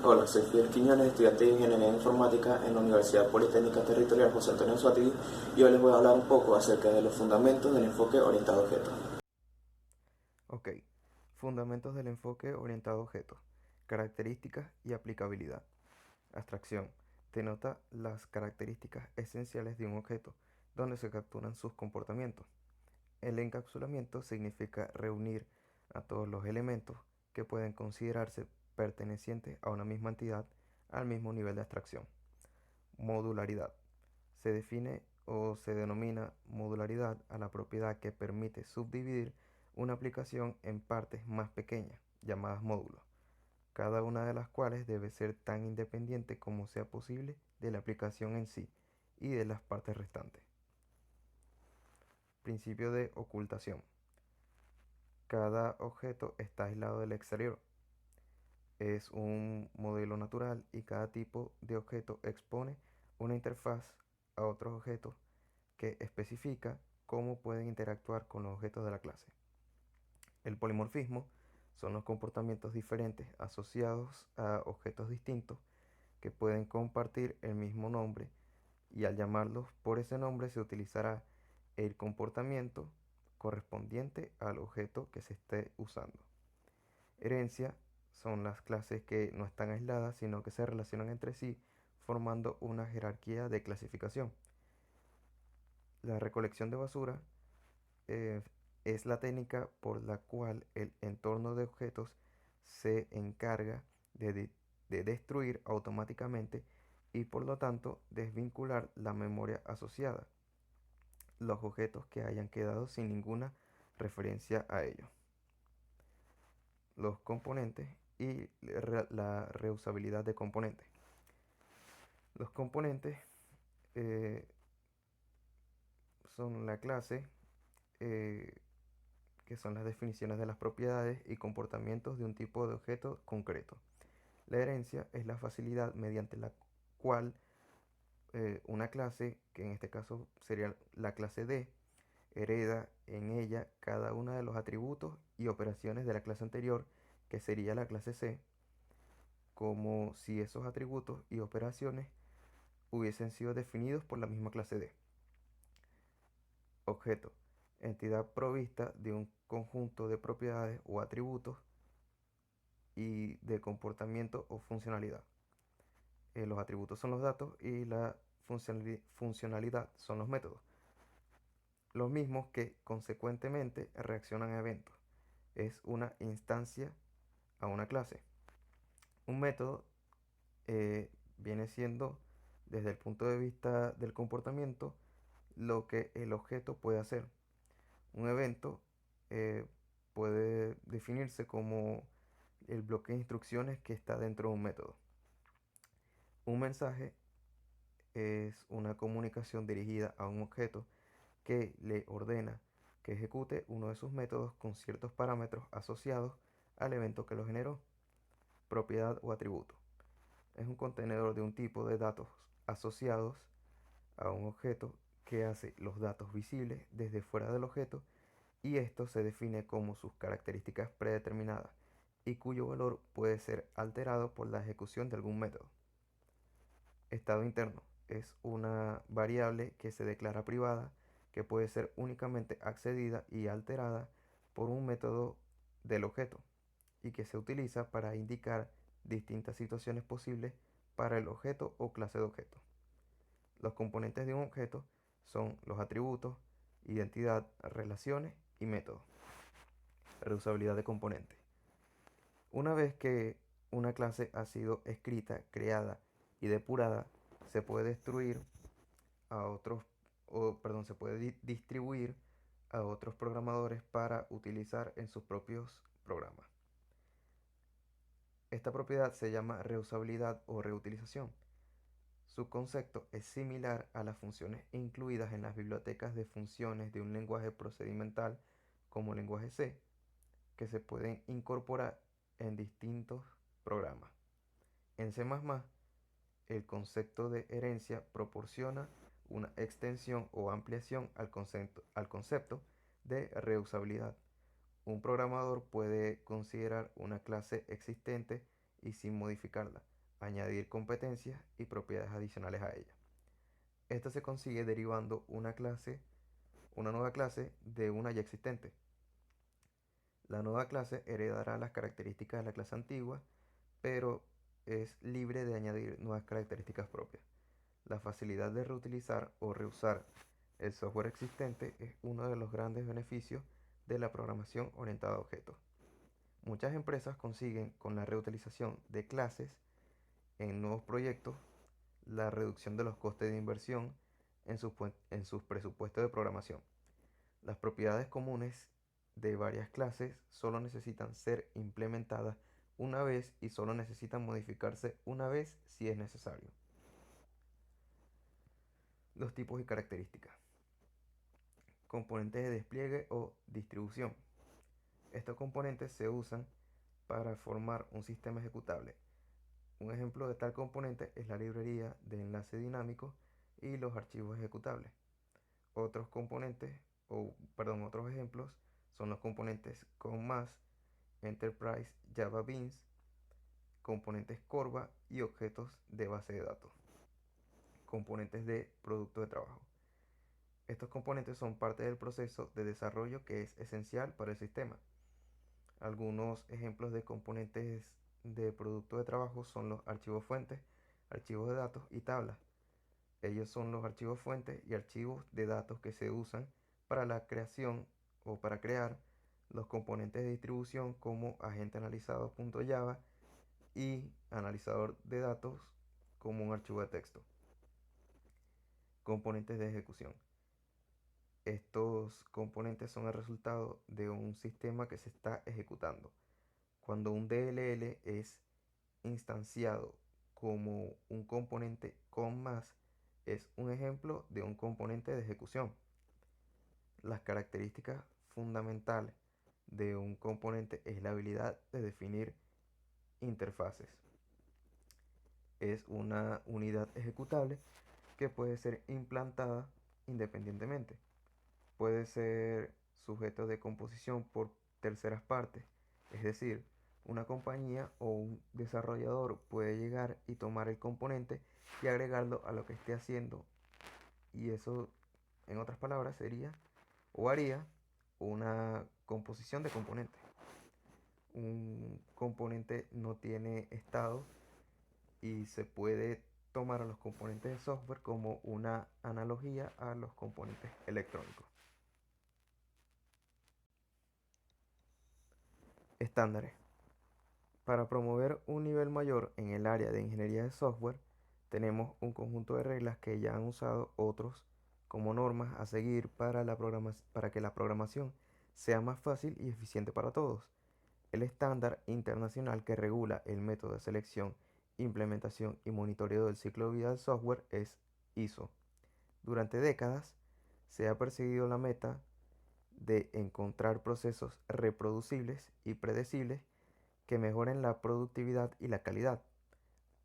Hola, soy Fidel Quiñones, estudiante de Ingeniería Informática en la Universidad Politécnica Territorial José Antonio Anzoátegui, y hoy les voy a hablar un poco acerca de los fundamentos del enfoque orientado a objetos. Ok, fundamentos del enfoque orientado a objetos, características y aplicabilidad. Abstracción, denota las características esenciales de un objeto, donde se capturan sus comportamientos. El encapsulamiento significa reunir a todos los elementos que pueden considerarse pertenecientes a una misma entidad al mismo nivel de abstracción. Modularidad. Se define o se denomina modularidad a la propiedad que permite subdividir una aplicación en partes más pequeñas, llamadas módulos, cada una de las cuales debe ser tan independiente como sea posible de la aplicación en sí y de las partes restantes. Principio de ocultación. Cada objeto está aislado del exterior. Es un modelo natural y cada tipo de objeto expone una interfaz a otros objetos que especifica cómo pueden interactuar con los objetos de la clase. El polimorfismo son los comportamientos diferentes asociados a objetos distintos que pueden compartir el mismo nombre, y al llamarlos por ese nombre se utilizará el comportamiento correspondiente al objeto que se esté usando. Herencia son las clases que no están aisladas, sino que se relacionan entre sí formando una jerarquía de clasificación. La recolección de basura eh, es la técnica por la cual el entorno de objetos se encarga de, de destruir automáticamente y por lo tanto desvincular la memoria asociada, los objetos que hayan quedado sin ninguna referencia a ellos. Los componentes y la reusabilidad de componentes. Los componentes eh, son la clase, eh, que son las definiciones de las propiedades y comportamientos de un tipo de objeto concreto. La herencia es la facilidad mediante la cual una clase, que en este caso sería la clase D, hereda en ella cada uno de los atributos y operaciones de la clase anterior, que sería la clase C, como si esos atributos y operaciones hubiesen sido definidos por la misma clase D. Objeto, entidad provista de un conjunto de propiedades o atributos y de comportamiento o funcionalidad. Los atributos son los datos y la funcionalidad son los métodos, los mismos que consecuentemente reaccionan a eventos. Es una instancia a una clase. Un método viene siendo, desde el punto de vista del comportamiento, lo que el objeto puede hacer. Un evento eh, puede definirse como el bloque de instrucciones que está dentro de un método. Un mensaje es una comunicación dirigida a un objeto que le ordena que ejecute uno de sus métodos con ciertos parámetros asociados al evento que lo generó. Propiedad o atributo. Es un contenedor de un tipo de datos asociados a un objeto que hace los datos visibles desde fuera del objeto, y esto se define como sus características predeterminadas y cuyo valor puede ser alterado por la ejecución de algún método. Estado interno es una variable que se declara privada, que puede ser únicamente accedida y alterada por un método del objeto y que se utiliza para indicar distintas situaciones posibles para el objeto o clase de objeto. Los componentes de un objeto son los atributos, identidad, relaciones y métodos. Reusabilidad de componentes. Una vez que una clase ha sido escrita, creada y depurada, se puede destruir a otros, se puede distribuir a otros programadores para utilizar en sus propios programas. Esta propiedad se llama reusabilidad o reutilización. Su concepto es similar a las funciones incluidas en las bibliotecas de funciones de un lenguaje procedimental como el lenguaje C, que se pueden incorporar en distintos programas. En C++, el concepto de herencia proporciona una extensión o ampliación al concepto de reusabilidad. Un programador puede considerar una clase existente y sin modificarla, añadir competencias y propiedades adicionales a ella. Esto se consigue derivando una nueva clase de una ya existente. La nueva clase heredará las características de la clase antigua, pero es libre de añadir nuevas características propias. La facilidad de reutilizar o reusar el software existente es uno de los grandes beneficios de la programación orientada a objetos. Muchas empresas consiguen con la reutilización de clases en nuevos proyectos la reducción de los costes de inversión en sus presupuestos de programación. Las propiedades comunes de varias clases solo necesitan ser implementadas una vez y solo necesitan modificarse una vez si es necesario. Los tipos y características. Componentes de despliegue o distribución. Estos componentes se usan para formar un sistema ejecutable. Un ejemplo de tal componente es la librería de enlace dinámico y los archivos ejecutables. Otros ejemplos son los componentes COM+, Enterprise Java Beans, componentes Corva y objetos de base de datos. Componentes de producto de trabajo. Estos componentes son parte del proceso de desarrollo que es esencial para el sistema. Algunos ejemplos de componentes de producto de trabajo son los archivos fuentes, archivos de datos y tablas. Ellos son los archivos fuentes y archivos de datos que se usan para la creación o para crear los componentes de distribución como agente analizado.java y analizador de datos como un archivo de texto. Componentes de ejecución. Estos componentes son el resultado de un sistema que se está ejecutando. Cuando un DLL es instanciado como un componente con más, es un ejemplo de un componente de ejecución. Las características fundamentales de un componente es la habilidad de definir interfaces. Es una unidad ejecutable que puede ser implantada independientemente. Puede ser sujeto de composición por terceras partes, es decir, una compañía o un desarrollador puede llegar y tomar el componente y agregarlo a lo que esté haciendo, y eso, en otras palabras, sería o haría una composición de componentes. Un componente no tiene estado y se puede tomar a los componentes de software como una analogía a los componentes electrónicos. Estándares. Para promover un nivel mayor en el área de ingeniería de software, tenemos un conjunto de reglas que ya han usado otros como normas a seguir para que la programación sea más fácil y eficiente para todos. El estándar internacional que regula el método de selección, implementación y monitoreo del ciclo de vida del software es ISO. Durante décadas se ha perseguido la meta de encontrar procesos reproducibles y predecibles que mejoren la productividad y la calidad.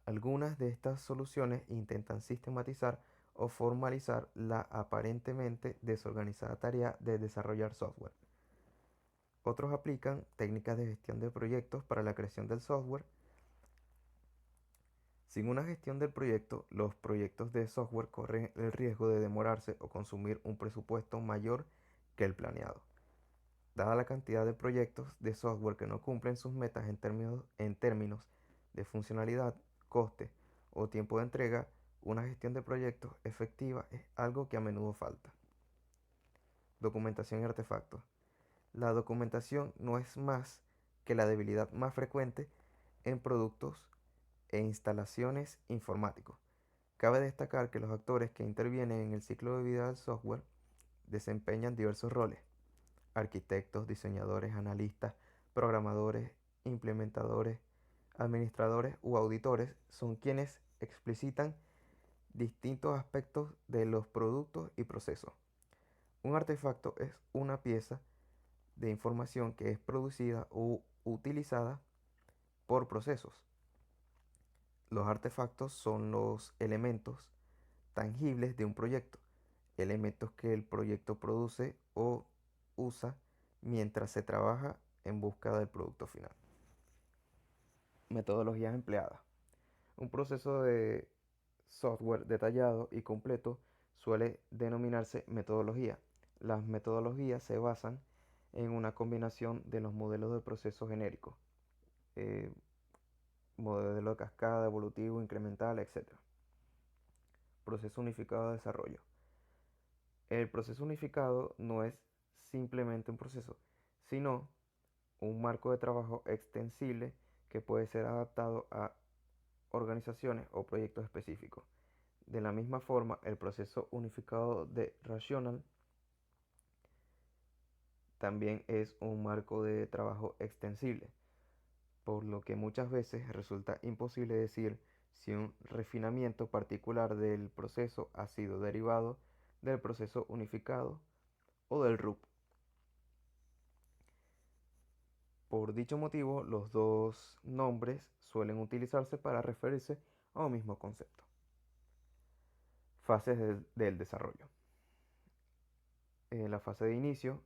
Algunas de estas soluciones intentan sistematizar o formalizar la aparentemente desorganizada tarea de desarrollar software. Otros aplican técnicas de gestión de proyectos para la creación del software. Sin una gestión del proyecto, los proyectos de software corren el riesgo de demorarse o consumir un presupuesto mayor que el planeado. Dada la cantidad de proyectos de software que no cumplen sus metas en términos de funcionalidad, coste o tiempo de entrega, una gestión de proyectos efectiva es algo que a menudo falta. Documentación y artefactos. La documentación no es más que la debilidad más frecuente en productos e instalaciones informáticos. Cabe destacar que los actores que intervienen en el ciclo de vida del software desempeñan diversos roles: arquitectos, diseñadores, analistas, programadores, implementadores, administradores u auditores son quienes explicitan distintos aspectos de los productos y procesos. Un artefacto es una pieza de información que es producida o utilizada por procesos. Los artefactos son los elementos tangibles de un proyecto, elementos que el proyecto produce o usa mientras se trabaja en busca del producto final. Metodologías empleadas. Un proceso de software detallado y completo suele denominarse metodología. Las metodologías se basan en una combinación de los modelos de proceso genéricos, eh, modelo de cascada, evolutivo, incremental, etc. Proceso unificado de desarrollo. El proceso unificado no es simplemente un proceso, sino un marco de trabajo extensible que puede ser adaptado a organizaciones o proyectos específicos. De la misma forma, el proceso unificado de Rational también es un marco de trabajo extensible, por lo que muchas veces resulta imposible decir si un refinamiento particular del proceso ha sido derivado del proceso unificado o del RUP. Por dicho motivo, los dos nombres suelen utilizarse para referirse a un mismo concepto. Fases del desarrollo. La fase de inicio,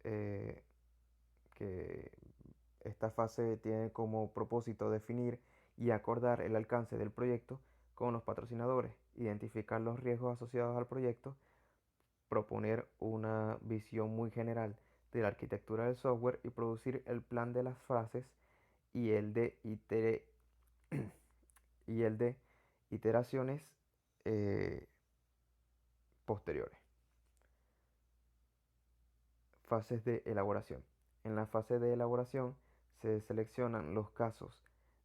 eh, que esta fase tiene como propósito definir y acordar el alcance del proyecto con los patrocinadores, identificar los riesgos asociados al proyecto, proponer una visión muy general de la arquitectura del software y producir el plan de las fases y el de, y el de iteraciones posteriores. Fases de elaboración. En la fase de elaboración se seleccionan los casos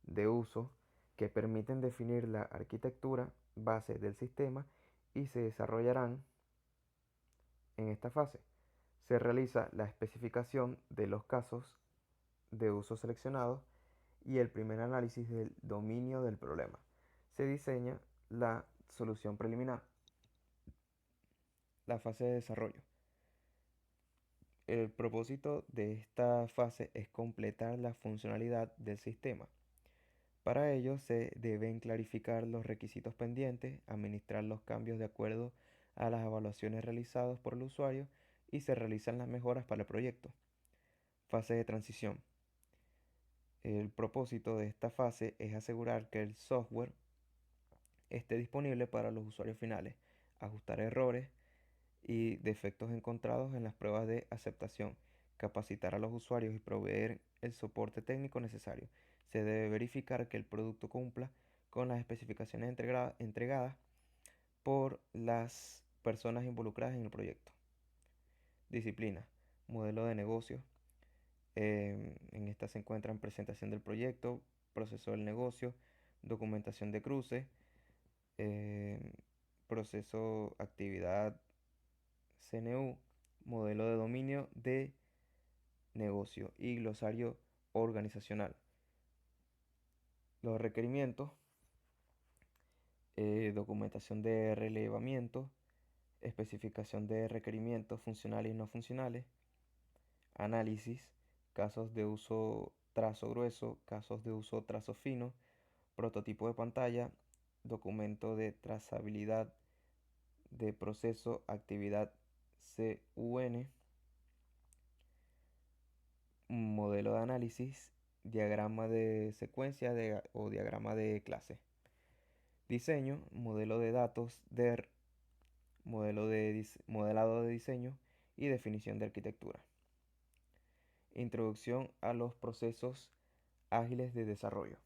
de uso que permiten definir la arquitectura base del sistema y se desarrollarán en esta fase. Se realiza la especificación de los casos de uso seleccionados y el primer análisis del dominio del problema. Se diseña la solución preliminar. La fase de desarrollo. El propósito de esta fase es completar la funcionalidad del sistema. Para ello se deben clarificar los requisitos pendientes, administrar los cambios de acuerdo a las evaluaciones realizadas por el usuario y se realizan las mejoras para el proyecto. Fase de transición. El propósito de esta fase es asegurar que el software esté disponible para los usuarios finales, ajustar errores y defectos encontrados en las pruebas de aceptación, capacitar a los usuarios y proveer el soporte técnico necesario. Se debe verificar que el producto cumpla con las especificaciones entregadas por las personas involucradas en el proyecto. Disciplina, modelo de negocio. En esta se encuentran presentación del proyecto, proceso del negocio, documentación de cruce, em, proceso, actividad, CNU, modelo de dominio de negocio y glosario organizacional. Los requerimientos, documentación de relevamiento, especificación de requerimientos funcionales y no funcionales, análisis, casos de uso trazo grueso, casos de uso trazo fino, prototipo de pantalla, documento de trazabilidad de proceso, actividad CUN, modelo de análisis, diagrama de secuencia o diagrama de clase. Diseño, modelo de datos, DER, modelado de diseño y definición de arquitectura. Introducción a los procesos ágiles de desarrollo.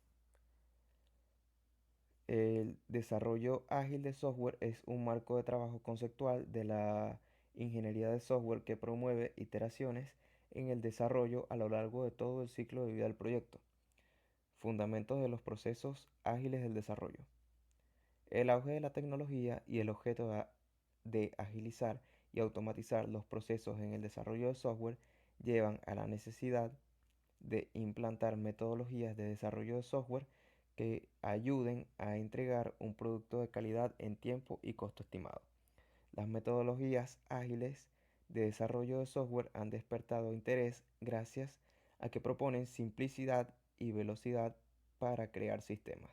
El desarrollo ágil de software es un marco de trabajo conceptual de la ingeniería de software que promueve iteraciones en el desarrollo a lo largo de todo el ciclo de vida del proyecto. Fundamentos de los procesos ágiles del desarrollo. El auge de la tecnología y el objeto de agilizar y automatizar los procesos en el desarrollo de software llevan a la necesidad de implantar metodologías de desarrollo de software que ayuden a entregar un producto de calidad en tiempo y costo estimado. Las metodologías ágiles de desarrollo de software han despertado interés gracias a que proponen simplicidad y velocidad para crear sistemas.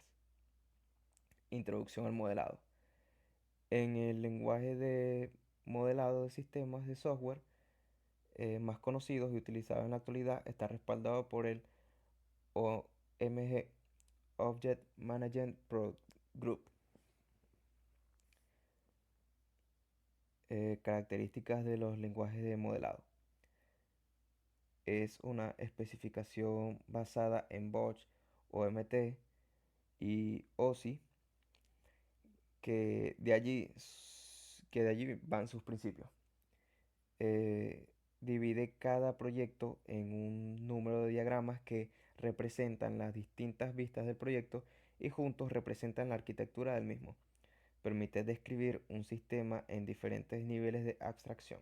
Introducción al modelado. En el lenguaje de modelado de sistemas de software más conocidos y utilizados en la actualidad está respaldado por el OMG Object Management Group. Características de los lenguajes de modelado. Es una especificación basada en Bosch, OMT y OSI, que de allí van sus principios. Divide cada proyecto en un número de diagramas que representan las distintas vistas del proyecto y juntos representan la arquitectura del mismo. Permite describir un sistema en diferentes niveles de abstracción.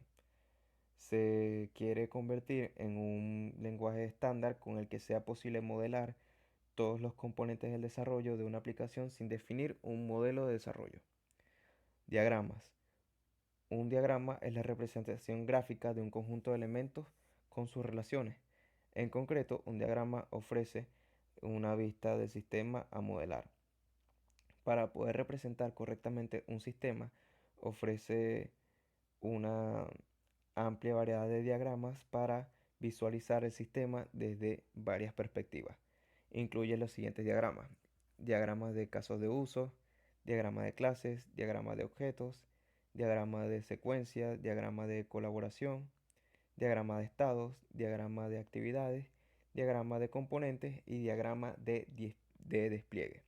Se quiere convertir en un lenguaje estándar con el que sea posible modelar todos los componentes del desarrollo de una aplicación sin definir un modelo de desarrollo. Diagramas. Un diagrama es la representación gráfica de un conjunto de elementos con sus relaciones. En concreto, un diagrama ofrece una vista del sistema a modelar. Para poder representar correctamente un sistema, ofrece una amplia variedad de diagramas para visualizar el sistema desde varias perspectivas. Incluye los siguientes diagramas: diagramas de casos de uso, diagrama de clases, diagrama de objetos, diagrama de secuencia, diagrama de colaboración, diagrama de estados, diagrama de actividades, diagrama de componentes y diagrama de despliegue.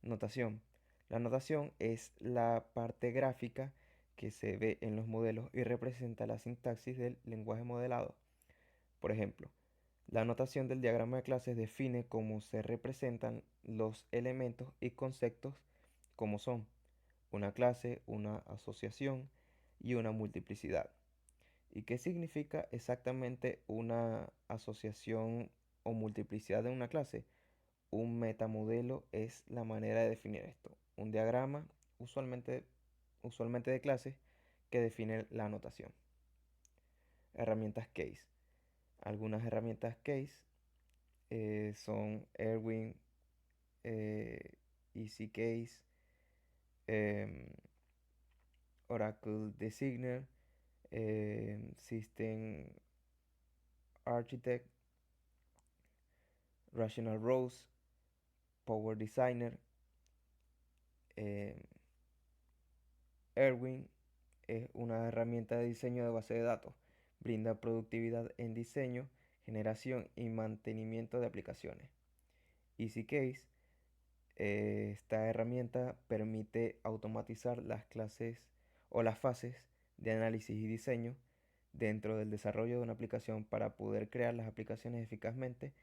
Notación. La notación es la parte gráfica que se ve en los modelos y representa la sintaxis del lenguaje modelado. Por ejemplo, la notación del diagrama de clases define cómo se representan los elementos y conceptos como son una clase, una asociación y una multiplicidad. ¿Y qué significa exactamente una asociación o multiplicidad de una clase? Un metamodelo es la manera de definir esto. Un diagrama, usualmente de clases, que define la notación. Herramientas case. Algunas herramientas case son Erwin, Easy Case, Oracle Designer, System Architect, Rational Rose, Power Designer. Erwin es una herramienta de diseño de base de datos. Brinda productividad en diseño, generación y mantenimiento de aplicaciones. EasyCase, esta herramienta permite automatizar las clases o las fases de análisis y diseño dentro del desarrollo de una aplicación para poder crear las aplicaciones eficazmente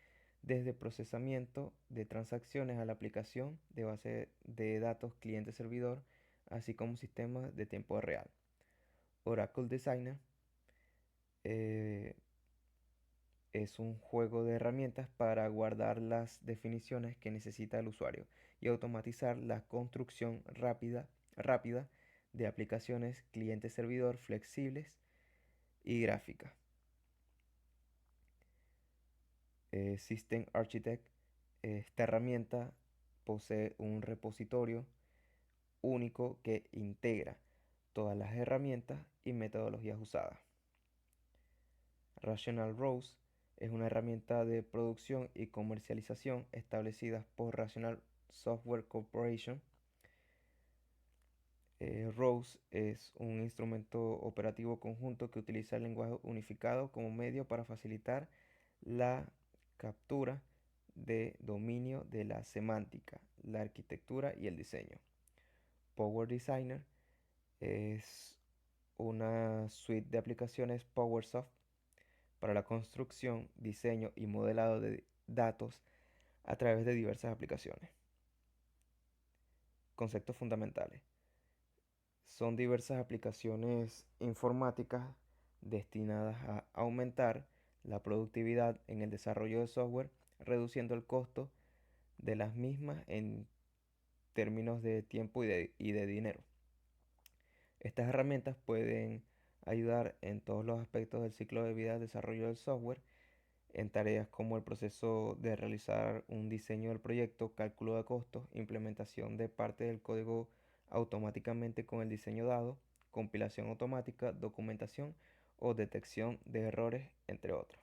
desde procesamiento de transacciones a la aplicación de base de datos cliente-servidor, así como sistemas de tiempo real. Oracle Designer eh, es un juego de herramientas para guardar las definiciones que necesita el usuario y automatizar la construcción rápida de aplicaciones cliente-servidor flexibles y gráficas. System Architect, esta herramienta posee un repositorio único que integra todas las herramientas y metodologías usadas. Rational Rose es una herramienta de producción y comercialización establecida por Rational Software Corporation. Rose es un instrumento operativo conjunto que utiliza el lenguaje unificado como medio para facilitar la captura de dominio de la semántica, la arquitectura y el diseño. Power Designer es una suite de aplicaciones PowerSoft para la construcción, diseño y modelado de datos a través de diversas aplicaciones. Conceptos fundamentales. Son diversas aplicaciones informáticas destinadas a aumentar la productividad en el desarrollo de software, reduciendo el costo de las mismas en términos de tiempo y de dinero. Estas herramientas pueden ayudar en todos los aspectos del ciclo de vida del desarrollo del software, en tareas como el proceso de realizar un diseño del proyecto, cálculo de costos, implementación de parte del código automáticamente con el diseño dado, compilación automática, documentación o detección de errores, entre otros.